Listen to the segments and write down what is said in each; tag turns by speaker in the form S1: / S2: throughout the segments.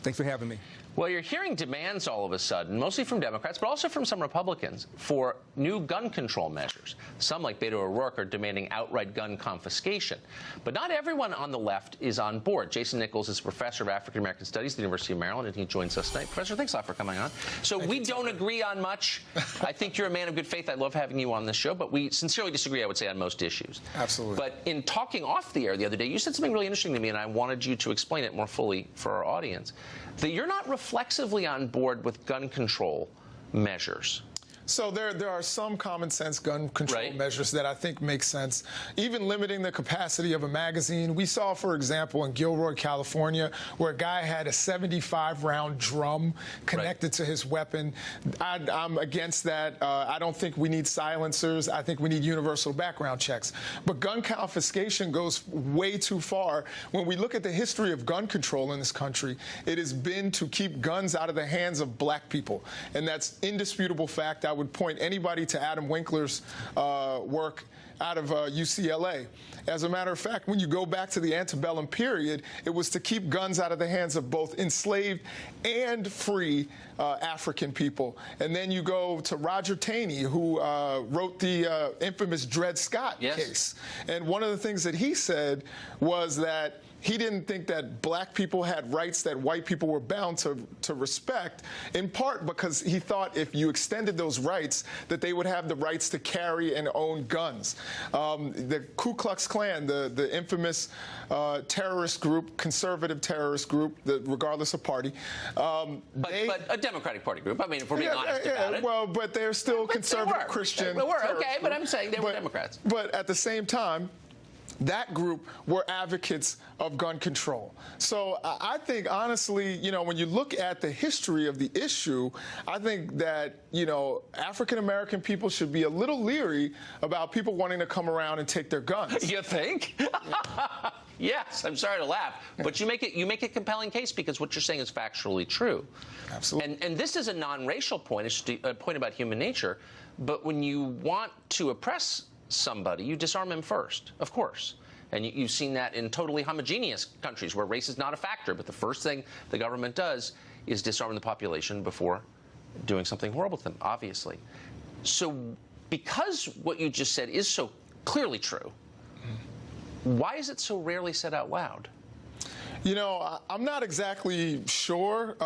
S1: Thanks for having me.
S2: Well, you're hearing demands all of a sudden, mostly from Democrats, but also from some Republicans, for new gun control measures. Some, like Beto O'Rourke, are demanding outright gun confiscation. But not everyone on the left is on board. Jason Nichols is a professor of African American Studies at the University of Maryland, and he joins us tonight. Professor, thanks a lot for coming on. So we don't agree on much. I think you're a man of good faith. I love having you on this show, but we sincerely disagree, I would say, on most issues.
S1: Absolutely.
S2: But in talking off the air the other day, you said something really interesting to me, and I wanted you to explain it more fully for our audience. That you're not reflexively on board with gun control measures.
S3: So there are some common sense gun control measures that I think make sense. Even limiting the capacity of a magazine. We saw, for example, in Gilroy, California, where a guy had a 75-round drum connected to his weapon. I'm against that. I don't think we need silencers. I think we need universal background checks. But gun confiscation goes way too far. When we look at the history of gun control in this country, it has been to keep guns out of the hands of black people. And that's indisputable fact. I would point anybody to Adam Winkler's work out of UCLA. As a matter of fact, when you go back to the antebellum period, it was to keep guns out of the hands of both enslaved and free African people. And then you go to Roger Taney, who wrote the infamous Dred Scott case. And one of the things that he said was that he didn't think that black people had rights that white people were bound to respect, in part because he thought if you extended those rights, that they would have the rights to carry and own guns. The Ku Klux Klan, the infamous terrorist group, conservative terrorist group, regardless of party.
S2: But a Democratic Party group. I mean, if we're being honest about it.
S3: Well, but they're still conservative Christian.
S2: Okay, but I'm saying they were Democrats.
S3: But at the same time, that group were advocates of gun control. So I think, honestly, you know, when you look at the history of the issue, I think that, you know, African-American people should be a little leery about people wanting to come around and take their guns.
S2: You think? Yes, I'm sorry to laugh, but you make a compelling case because what you're saying is factually true.
S3: Absolutely.
S2: And this is a non-racial point. It's just a point about human nature. But when you want to oppress somebody, you disarm him first, of course. And you've seen that in totally homogeneous countries where race is not a factor, but the first thing the government does is disarm the population before doing something horrible to them, obviously. So because what you just said is so clearly true, why is it so rarely said out loud?
S3: You know, I'm not exactly sure.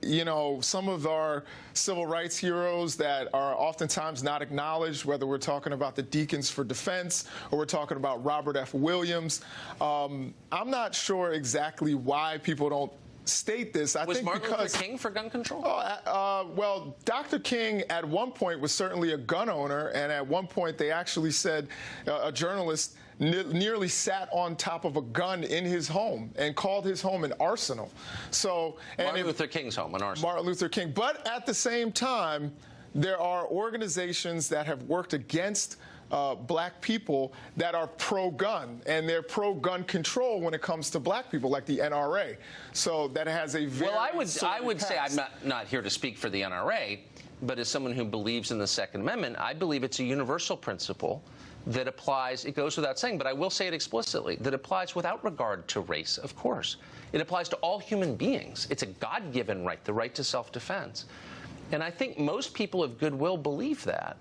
S3: You know, some of our civil rights heroes that are oftentimes not acknowledged, whether we're talking about the Deacons for Defense or we're talking about Robert F. Williams, I'm not sure exactly why people don't state this. I think
S2: Martin Luther King for gun control?
S3: Well, Dr. King at one point was certainly a gun owner, and at one point they actually said a journalist nearly sat on top of a gun in his home and called his home an arsenal. So,
S2: Martin Luther King's home, an arsenal.
S3: Martin Luther King. But at the same time, there are organizations that have worked against black people that are pro-gun, and they're pro-gun control when it comes to black people, like the NRA. So that has a very
S2: I would say I'm not here to speak for the NRA, but as someone who believes in the Second Amendment, I believe it's a universal principle that applies, it goes without saying, but I will say it explicitly, that applies without regard to race, of course. It applies to all human beings. It's a God-given right, the right to self-defense. And I think most people of goodwill believe that.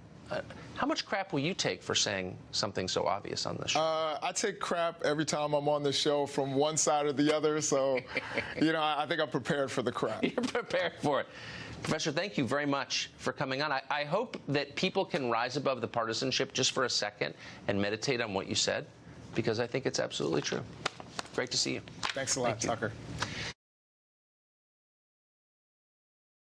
S2: How much crap will you take for saying something so obvious on this show?
S3: I take crap every time I'm on the show from one side or the other, so, you know, I think I'm prepared for the crap.
S2: You're prepared for it. Professor, thank you very much for coming on. I hope that people can rise above the partisanship just for a second and meditate on what you said, because I think it's absolutely true. Great to see you.
S3: Thanks a lot, Tucker.